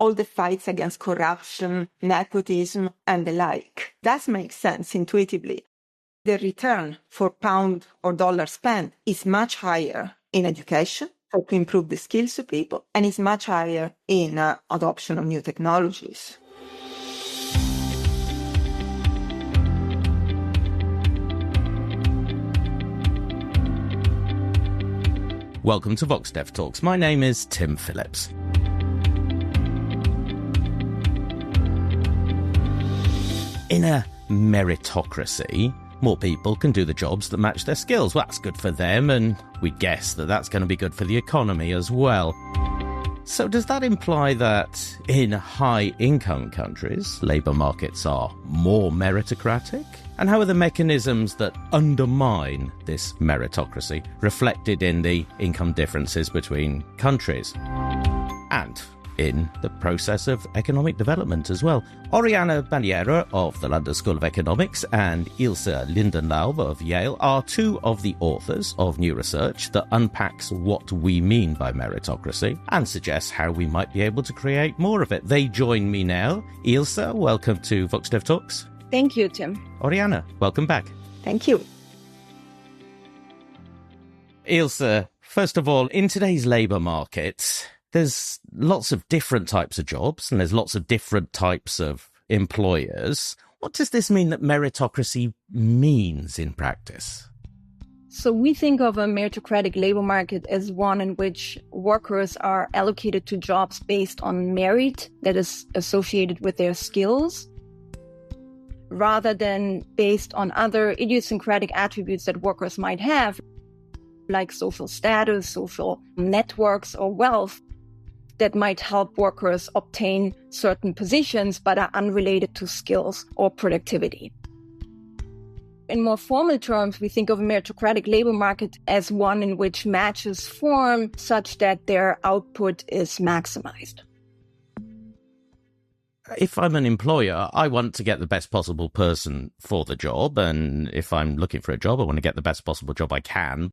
all the fights against corruption, nepotism, and the like. That makes sense intuitively. The return for pound or dollar spent is much higher in education, so to improve the skills of people, and is much higher in adoption of new technologies. Welcome to VoxDevTalks. My name is Tim Phillips. In a meritocracy, more people can do the jobs that match their skills. Well, that's good for them, and we guess that that's going to be good for the economy as well. So does that imply that in high-income countries, labour markets are more meritocratic? And how are the mechanisms that undermine this meritocracy reflected in the income differences between countries? And in the process of economic development as well. Oriana Bandiera of the London School of Economics and Ilse Lindenlaub of Yale are two of the authors of new research that unpacks what we mean by meritocracy and suggests how we might be able to create more of it. They join me now. Ilse, welcome to VoxDevTalks. Thank you, Tim. Oriana, welcome back. Thank you. Ilse, first of all, in today's labour market, there's lots of different types of jobs and there's lots of different types of employers. What does this mean that meritocracy means in practice? So we think of a meritocratic labor market as one in which workers are allocated to jobs based on merit that is associated with their skills, rather than based on other idiosyncratic attributes that workers might have, like social status, social networks, or wealth, that might help workers obtain certain positions but are unrelated to skills or productivity. In more formal terms, we think of a meritocratic labor market as one in which matches form such that their output is maximized. If I'm an employer, I want to get the best possible person for the job, and if I'm looking for a job, I want to get the best possible job I can.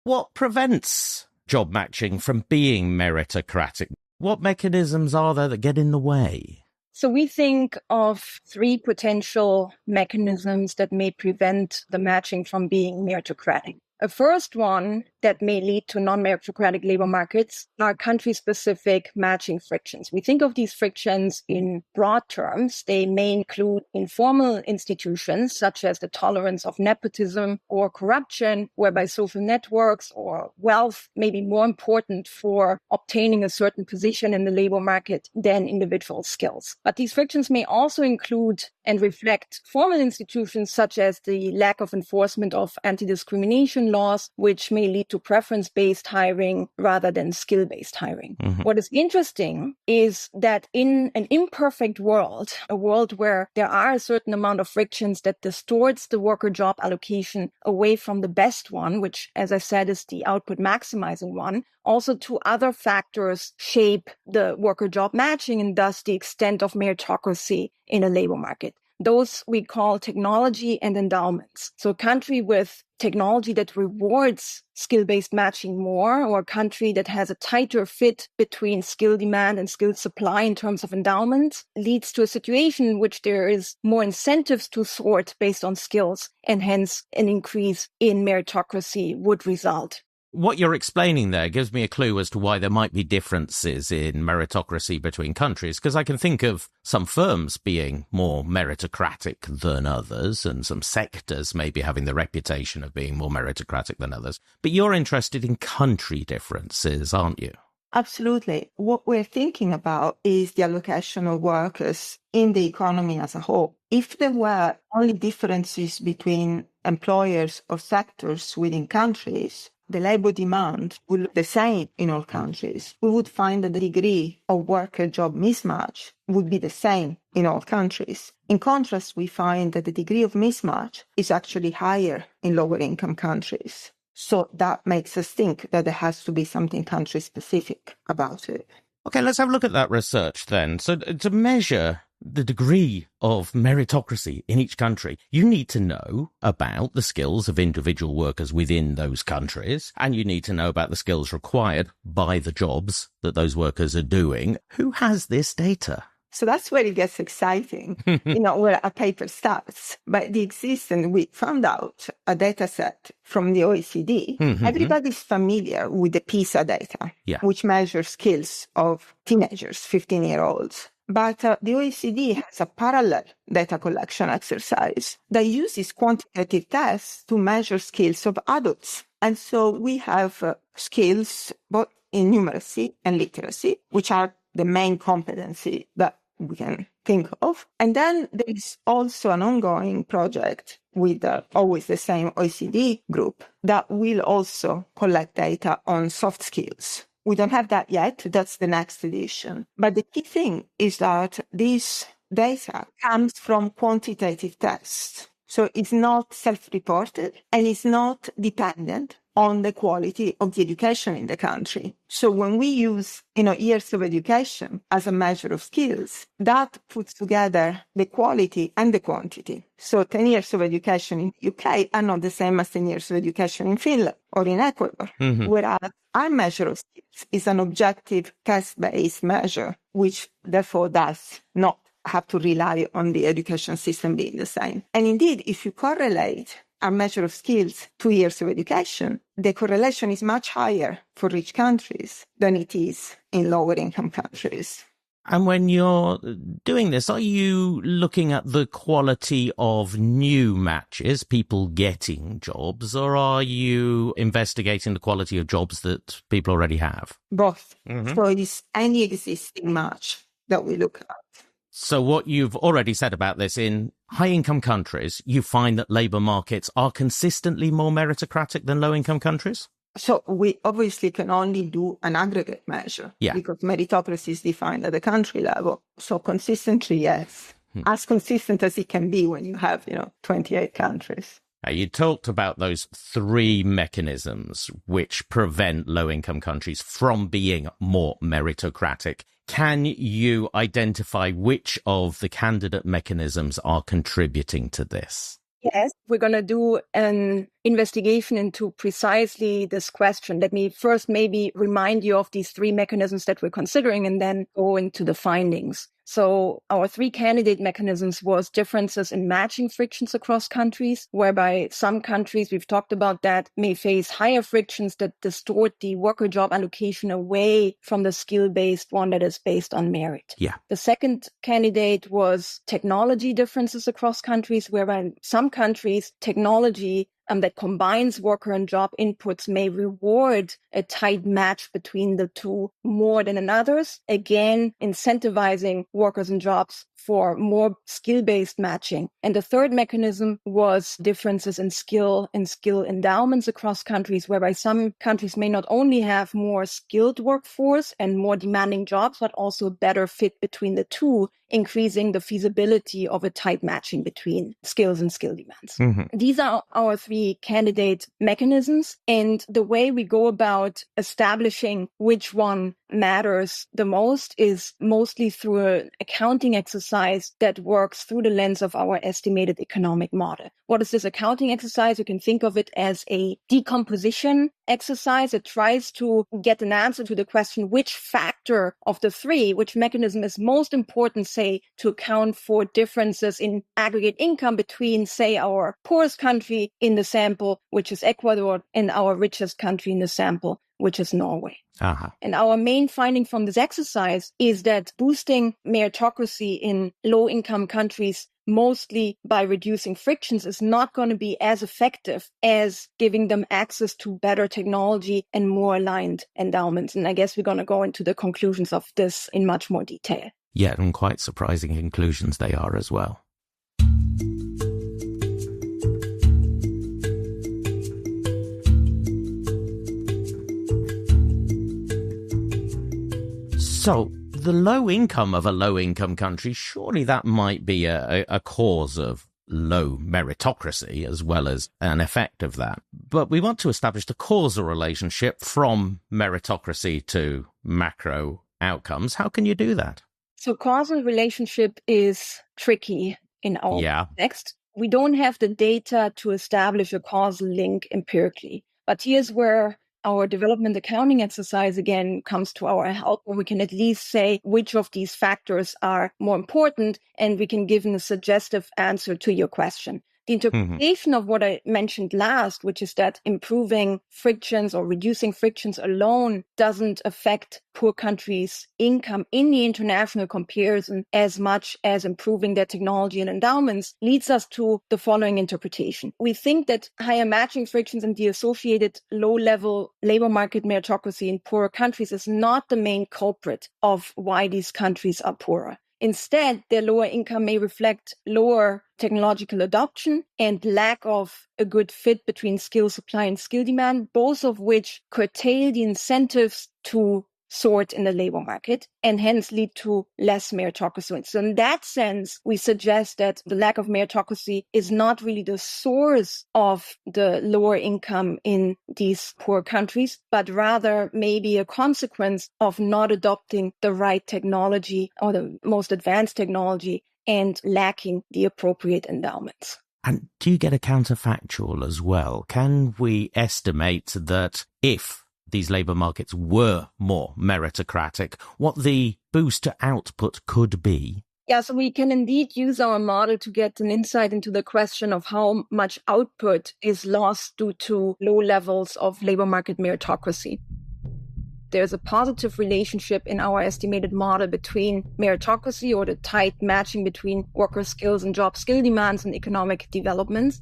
What prevents job matching from being meritocratic? What mechanisms are there that get in the way? So we think of three potential mechanisms that may prevent the matching from being meritocratic. A first one that may lead to non-meritocratic labor markets are country-specific matching frictions. We think of these frictions in broad terms. They may include informal institutions, such as the tolerance of nepotism or corruption, whereby social networks or wealth may be more important for obtaining a certain position in the labor market than individual skills. But these frictions may also include and reflect formal institutions, such as the lack of enforcement of anti-discrimination laws, which may lead to preference-based hiring rather than skill-based hiring. Mm-hmm. What is interesting is that in an imperfect world, a world where there are a certain amount of frictions that distorts the worker-job allocation away from the best one, which, as I said, is the output maximizing one, also two other factors shape the worker-job matching and thus the extent of meritocracy in a labor market. Those we call technology and endowments. So a country with technology that rewards skill-based matching more, or a country that has a tighter fit between skill demand and skill supply in terms of endowments, leads to a situation in which there is more incentives to sort based on skills, and hence an increase in meritocracy would result. What you're explaining there gives me a clue as to why there might be differences in meritocracy between countries, because I can think of some firms being more meritocratic than others, and some sectors maybe having the reputation of being more meritocratic than others. But you're interested in country differences, aren't you? Absolutely. What we're thinking about is the allocation of workers in the economy as a whole. If there were only differences between employers or sectors within countries, the labor demand would look the same in all countries. We would find that the degree of worker-job mismatch would be the same in all countries. In contrast, we find that the degree of mismatch is actually higher in lower-income countries. So that makes us think that there has to be something country-specific about it. Okay, let's have a look at that research then. So to measure the degree of meritocracy in each country, you need to know about the skills of individual workers within those countries, and you need to know about the skills required by the jobs that those workers are doing. Who has this data? So that's where it gets exciting, where a paper starts. But we found out a data set from the OECD. Everybody's familiar with the PISA data, which measures skills of teenagers, 15-year-olds. But the OECD has a parallel data collection exercise that uses quantitative tests to measure skills of adults. And so we have skills both in numeracy and literacy, which are the main competency that we can think of. And then there is also an ongoing project with always the same OECD group that will also collect data on soft skills. We don't have that yet. That's the next edition. But the key thing is that this data comes from quantitative tests. So it's not self-reported and it's not dependent on the quality of the education in the country. So when we use, years of education as a measure of skills, that puts together the quality and the quantity. So 10 years of education in the UK are not the same as 10 years of education in Finland or in Ecuador, whereas our measure of skills is an objective test-based measure, which therefore does not have to rely on the education system being the same. And indeed, if you correlate our measure of skills to years of education, the correlation is much higher for rich countries than it is in lower income countries. And when you're doing this, are you looking at the quality of new matches, people getting jobs, or are you investigating the quality of jobs that people already have? Both. So it's any existing match that we look at. So what you've already said about this, in high-income countries, you find that labour markets are consistently more meritocratic than low-income countries? So we obviously can only do an aggregate measure because meritocracy is defined at the country level. So consistently, yes. As consistent as it can be when you have, 28 countries. You talked about those three mechanisms which prevent low-income countries from being more meritocratic. Can you identify which of the candidate mechanisms are contributing to this? Yes, we're going to do an investigation into precisely this question. Let me first maybe remind you of these three mechanisms that we're considering and then go into the findings. So our three candidate mechanisms was differences in matching frictions across countries, whereby some countries, we've talked about that, may face higher frictions that distort the worker job allocation away from the skill-based one that is based on merit. The second candidate was technology differences across countries, whereby in some countries, technology that combines worker and job inputs may reward a tight match between the two more than in others, again, incentivizing workers and jobs for more skill-based matching. And the third mechanism was differences in skill endowments across countries, whereby some countries may not only have more skilled workforce and more demanding jobs, but also a better fit between the two, increasing the feasibility of a tight matching between skills and skill demands. These are our three candidate mechanisms. And the way we go about establishing which one matters the most is mostly through an accounting exercise that works through the lens of our estimated economic model. What is this accounting exercise? You can think of it as a decomposition exercise. It tries to get an answer to the question, which factor of the three, which mechanism is most important, say, to account for differences in aggregate income between, say, our poorest country in the sample, which is Ecuador, and our richest country in the sample, which is Norway. And our main finding from this exercise is that boosting meritocracy in low-income countries, mostly by reducing frictions, is not going to be as effective as giving them access to better technology and more aligned endowments. And I guess we're going to go into the conclusions of this in much more detail. Yeah, and quite surprising conclusions they are as well. So, the low income of a low-income country, surely that might be a cause of low meritocracy as well as an effect of that. But we want to establish the causal relationship from meritocracy to macro outcomes. How can you do that? So causal relationship is tricky in our context. We don't have the data to establish a causal link empirically. But here's where our development accounting exercise again comes to our help, where we can at least say which of these factors are more important, and we can give a suggestive answer to your question. The interpretation of what I mentioned last, which is that improving frictions or reducing frictions alone doesn't affect poor countries' income in the international comparison as much as improving their technology and endowments, leads us to the following interpretation. We think that higher matching frictions and the associated low-level labor market meritocracy in poorer countries is not the main culprit of why these countries are poorer. Instead, their lower income may reflect lower technological adoption and lack of a good fit between skill supply and skill demand, both of which curtail the incentives to sort in the labor market and hence lead to less meritocracy. So in that sense, we suggest that the lack of meritocracy is not really the source of the lower income in these poor countries, but rather maybe a consequence of not adopting the right technology or the most advanced technology and lacking the appropriate endowments. And do you get a counterfactual as well? Can we estimate that if these labour markets were more meritocratic, what the boost to output could be? Yeah, so we can indeed use our model to get an insight into the question of how much output is lost due to low levels of labour market meritocracy. There's a positive relationship in our estimated model between meritocracy, or the tight matching between worker skills and job skill demands, and economic developments.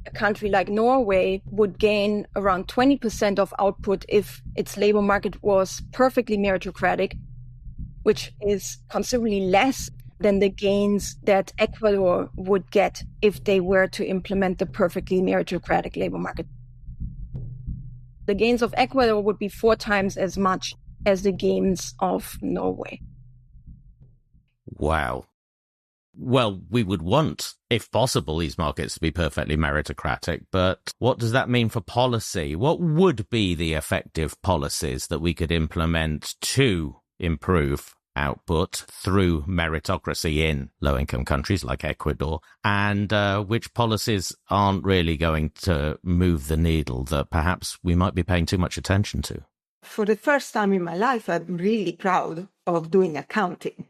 A country like Norway would gain around 20% of output if its labor market was perfectly meritocratic, which is considerably less than the gains that Ecuador would get if they were to implement the perfectly meritocratic labor market. The gains of Ecuador would be 4 times as much as the gains of Norway. Wow. Well, we would want, if possible, these markets to be perfectly meritocratic, but what does that mean for policy? What would be the effective policies that we could implement to improve output through meritocracy in low-income countries like Ecuador, and which policies aren't really going to move the needle that perhaps we might be paying too much attention to? For the first time in my life, I'm really proud of doing accounting.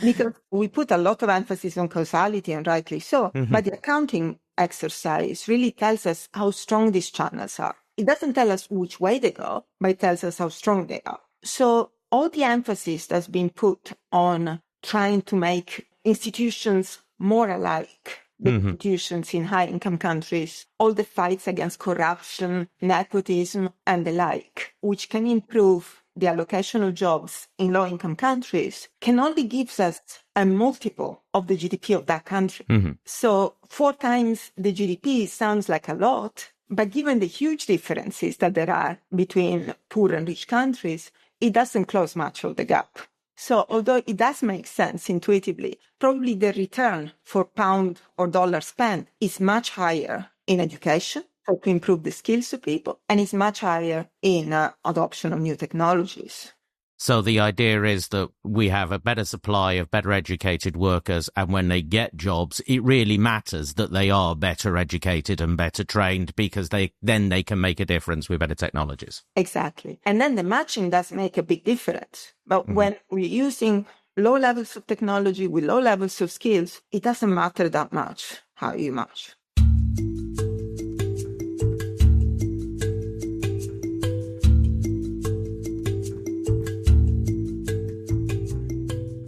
Because we put a lot of emphasis on causality, and rightly so, but the accounting exercise really tells us how strong these channels are. It doesn't tell us which way they go, but it tells us how strong they are. So all the emphasis that's been put on trying to make institutions more alike the institutions in high-income countries, all the fights against corruption, nepotism, and the like, which can improve the allocation of jobs in low-income countries, can only give us a multiple of the GDP of that country. So 4 times the GDP sounds like a lot, but given the huge differences that there are between poor and rich countries, it doesn't close much of the gap. So although it does make sense intuitively, probably the return for pound or dollar spent is much higher in education, or to improve the skills of people, and is much higher in adoption of new technologies. So the idea is that we have a better supply of better educated workers, and when they get jobs, it really matters that they are better educated and better trained, because then they can make a difference with better technologies. Exactly. And then the matching does make a big difference. But when we're using low levels of technology with low levels of skills, it doesn't matter that much how you match.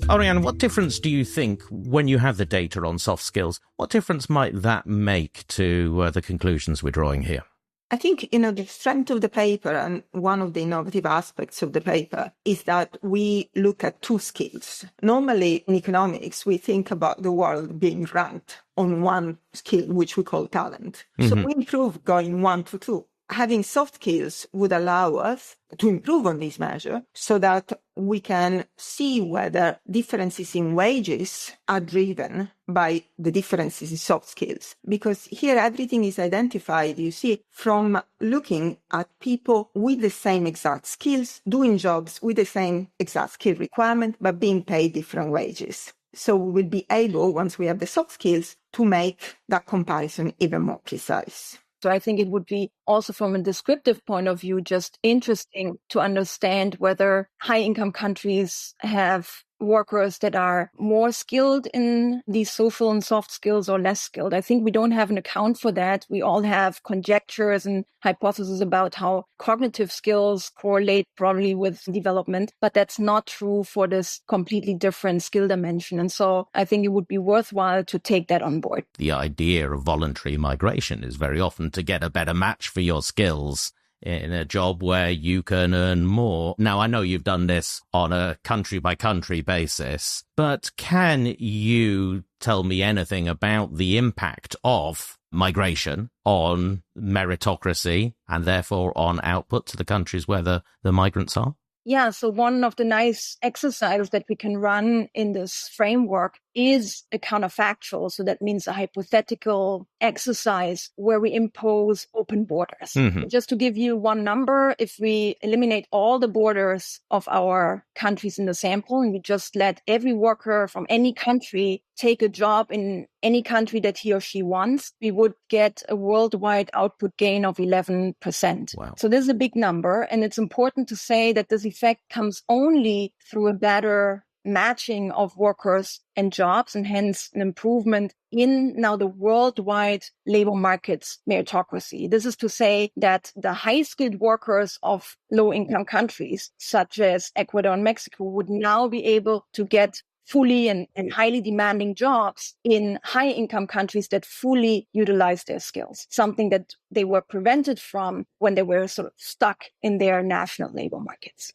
Oriana, what difference do you think, when you have the data on soft skills, what difference might that make to the conclusions we're drawing here? I think, the strength of the paper, and one of the innovative aspects of the paper, is that we look at 2 skills. Normally in economics, we think about the world being ranked on one skill, which we call talent. So we improve going 1 to 2. having soft skills would allow us to improve on this measure so that we can see whether differences in wages are driven by the differences in soft skills. Because here everything is identified, you see, from looking at people with the same exact skills, doing jobs with the same exact skill requirement, but being paid different wages. So we will be able, once we have the soft skills, to make that comparison even more precise. So I think it would be also from a descriptive point of view, just interesting to understand whether high-income countries have workers that are more skilled in these social and soft skills or less skilled. I think we don't have an account for that. We all have conjectures and hypotheses about how cognitive skills correlate probably with development, but that's not true for this completely different skill dimension. And so I think it would be worthwhile to take that on board. The idea of voluntary migration is very often to get a better match for your skills in a job where you can earn more. Now, I know you've done this on a country-by-country basis, but can you tell me anything about the impact of migration on meritocracy and therefore on output to the countries where the migrants are? Yeah, so one of the nice exercises that we can run in this framework is a counterfactual. So that means a hypothetical exercise where we impose open borders. Mm-hmm. Just to give you one number, if we eliminate all the borders of our countries in the sample and we just let every worker from any country take a job in any country that he or she wants, we would get a worldwide output gain of 11%. Wow. So this is a big number. And it's important to say that this effect comes only through a better matching of workers and jobs, and hence an improvement in now the worldwide labor market's meritocracy. This is to say that the high-skilled workers of low-income countries, such as Ecuador and Mexico, would now be able to get fully and highly demanding jobs in high-income countries that fully utilize their skills, something that they were prevented from when they were sort of stuck in their national labor markets.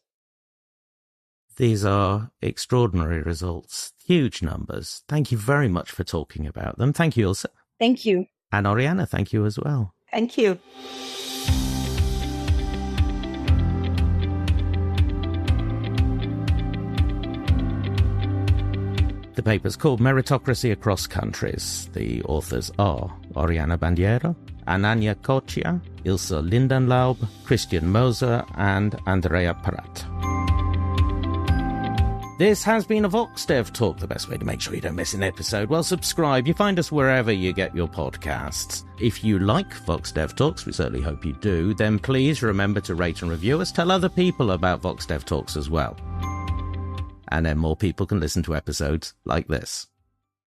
These are extraordinary results, huge numbers. Thank you very much for talking about them. Thank you, Ilse. Thank you. And Oriana, thank you as well. Thank you. The paper's called Meritocracy Across Countries. The authors are Oriana Bandiera, Ananya Kotia, Ilse Lindenlaub, Christian Moser and Andrea Prat. This has been a VoxDevTalk. The best way to make sure you don't miss an episode, well, subscribe. You find us wherever you get your podcasts. If you like VoxDevTalks, we certainly hope you do, then please remember to rate and review us. Tell other people about VoxDevTalks as well. And then more people can listen to episodes like this.